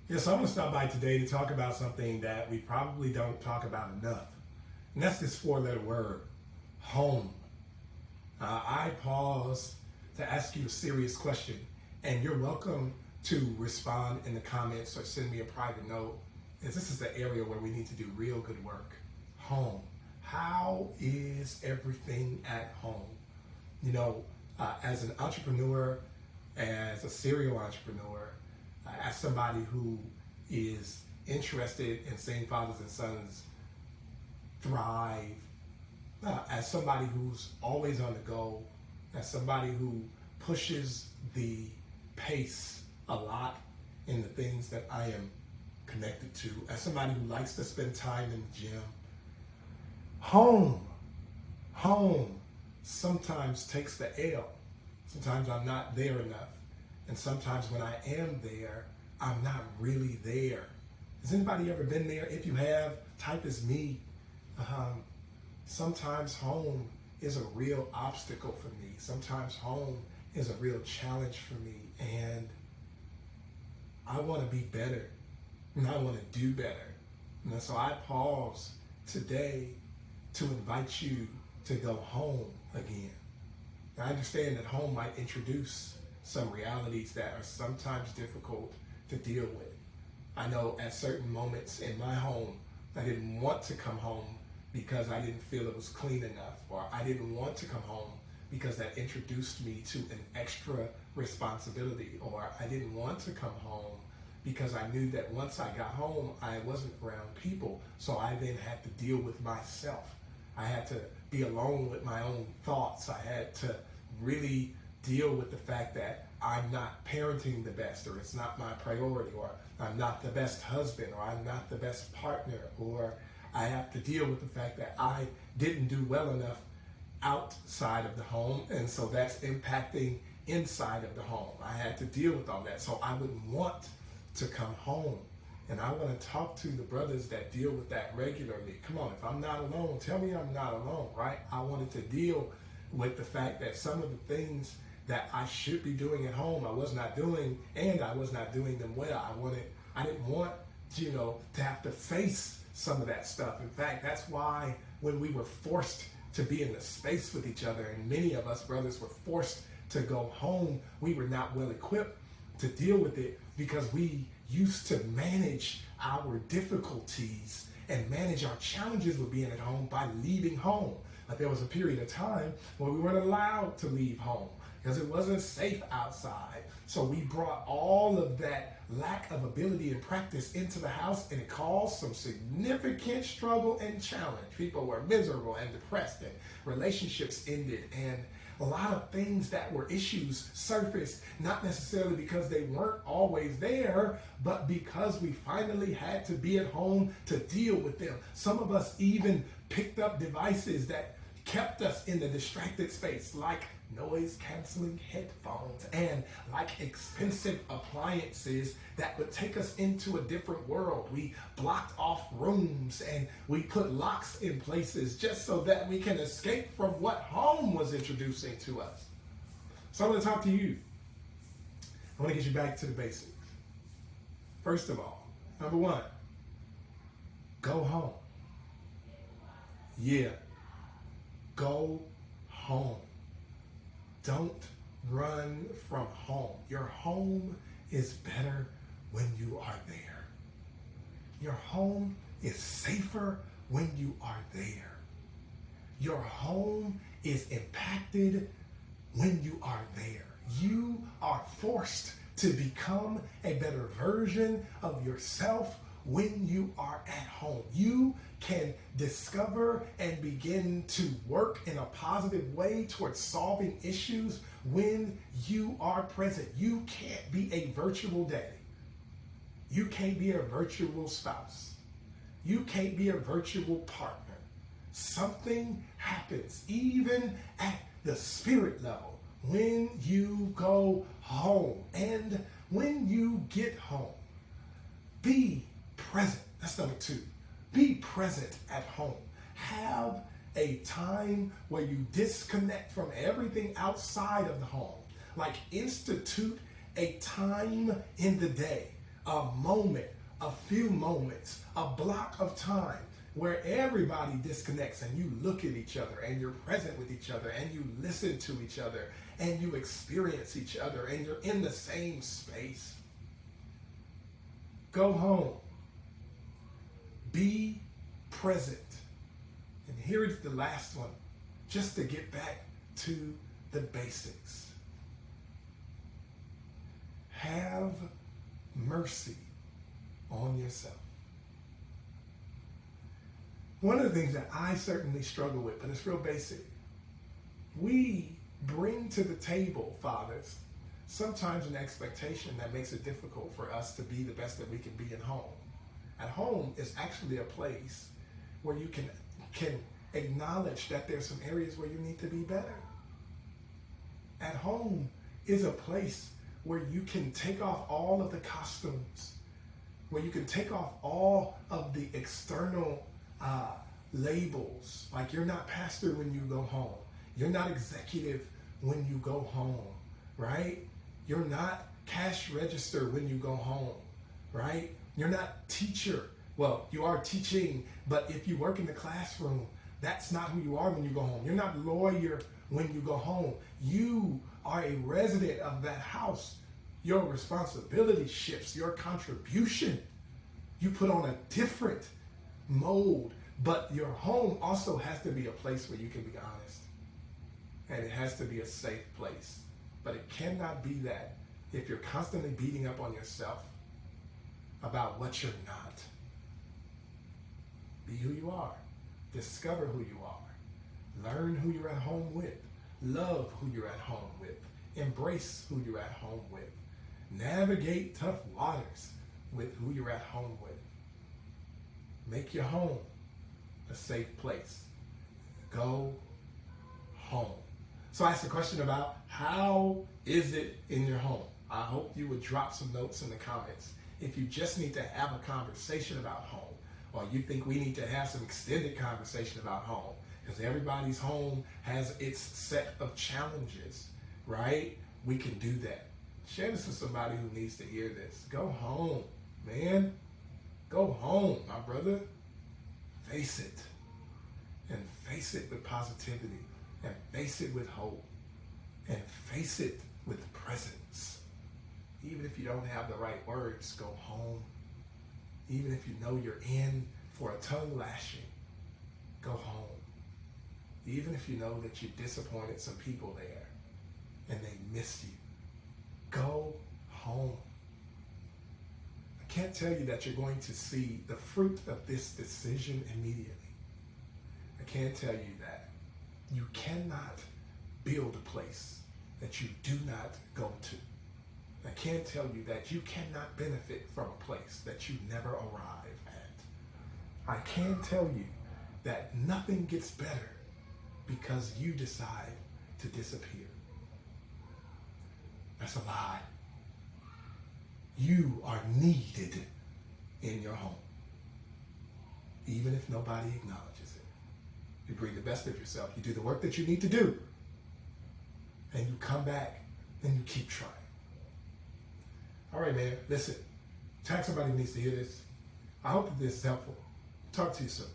Yes, I'm going to stop by today to talk about something that we probably don't talk about enough. And that's this four-letter word, home. I pause to ask you a serious question, and you're welcome to respond in the comments or send me a private note, as this is the area where we need to do real good work. Home. How is everything at home? As an entrepreneur, as a serial entrepreneur, as somebody who is interested in seeing fathers and sons thrive, as somebody who's always on the go, as somebody who pushes the pace a lot in the things that I am connected to, as somebody who likes to spend time in the gym, home sometimes takes the L. Sometimes I'm not there enough. And sometimes when I am there, I'm not really there. Has anybody ever been there? If you have, type as me. Sometimes home is a real obstacle for me. Sometimes home is a real challenge for me. And I want to be better. And I want to do better. And so I pause today to invite you to go home again. I understand that home might introduce some realities that are sometimes difficult to deal with. I know at certain moments in my home, I didn't want to come home because I didn't feel it was clean enough, or I didn't want to come home because that introduced me to an extra responsibility, or I didn't want to come home because I knew that once I got home, I wasn't around people, so I then had to deal with myself. I had to be alone with my own thoughts. I had to really deal with the fact that I'm not parenting the best, or it's not my priority, or I'm not the best husband, or I'm not the best partner, or I have to deal with the fact that I didn't do well enough outside of the home, and so that's impacting inside of the home. I had to deal with all that, so I wouldn't want to come home. And I want to talk to the brothers that deal with that regularly. Come on, if I'm not alone, tell me I'm not alone, right? I wanted to deal with the fact that some of the things that I should be doing at home, I was not doing, and I was not doing them well. I didn't want, to have to face some of that stuff. In fact, that's why when we were forced to be in the space with each other, and many of us brothers were forced to go home, we were not well equipped to deal with it because we used to manage our difficulties and manage our challenges with being at home by leaving home. Like there was a period of time where we weren't allowed to leave home because it wasn't safe outside. So we brought all of that lack of ability and practice into the house, and it caused some significant struggle and challenge. People were miserable and depressed, and relationships ended, and a lot of things that were issues surfaced, not necessarily because they weren't always there, but because we finally had to be at home to deal with them. Some of us even picked up devices that kept us in the distracted space, like noise canceling headphones and like expensive appliances that would take us into a different world. We blocked off rooms and we put locks in places just so that we can escape from what home was introducing to us. So I'm going to talk to you. I want to get you back to the basics. First of all, number one, go home. Yeah, go home. Don't run from home. Your home is better when you are there. Your home is safer when you are there. Your home is impacted when you are there. You are forced to become a better version of yourself when you are at home. You can discover and begin to work in a positive way towards solving issues when you are present. You can't be a virtual daddy. You can't be a virtual spouse. You can't be a virtual partner. Something happens even at the spirit level when you go home. And when you get home, be present. That's number two. Be present at home. Have a time where you disconnect from everything outside of the home. Like institute a time in the day a moment, a few moments, a block of time where everybody disconnects and you look at each other and you're present with each other and you listen to each other and you experience each other and you're in the same space. Go home. Be present. And here is the last one, just to get back to the basics. Have mercy on yourself. One of the things that I certainly struggle with, but it's real basic, we bring to the table, fathers, sometimes an expectation that makes it difficult for us to be the best that we can be at home. At home is actually a place where you can acknowledge that there's some areas where you need to be better. At home is a place where you can take off all of the costumes, where you can take off all of the external labels. Like, you're not pastor when you go home. You're not executive when you go home, right? You're not cash register when you go home, right? You're not teacher. Well, you are teaching, but if you work in the classroom, that's not who you are when you go home. You're not lawyer when you go home. You are a resident of that house. Your responsibility shifts, your contribution. You put on a different mode, but your home also has to be a place where you can be honest. And it has to be a safe place. But it cannot be that if you're constantly beating up on yourself about what you're not. Be who you are. Discover who you are. Learn who you're at home with. Love who you're at home with. Embrace who you're at home with. Navigate tough waters with who you're at home with. Make your home a safe place. Go home. So I asked a question about how is it in your home? I hope you would drop some notes in the comments. If you just need to have a conversation about home, or you think we need to have some extended conversation about home, because everybody's home has its set of challenges, right? We can do that. Share this with somebody who needs to hear this. Go home, man. Go home, my brother. Face it. And face it with positivity. And face it with hope. And face it with presence. Even if you don't have the right words, go home. Even if you know you're in for a tongue lashing, go home. Even if you know that you disappointed some people there and they missed you, go home. I can't tell you that you're going to see the fruit of this decision immediately. I can't tell you that. You cannot build a place that you do not go to. I can't tell you that you cannot benefit from a place that you never arrive at. I can tell you that nothing gets better because you decide to disappear. That's a lie. You are needed in your home, even if nobody acknowledges it. You bring the best of yourself. You do the work that you need to do, and you come back and you keep trying. All right, man, listen. Tag somebody who needs to hear this. I hope that this is helpful. Talk to you soon.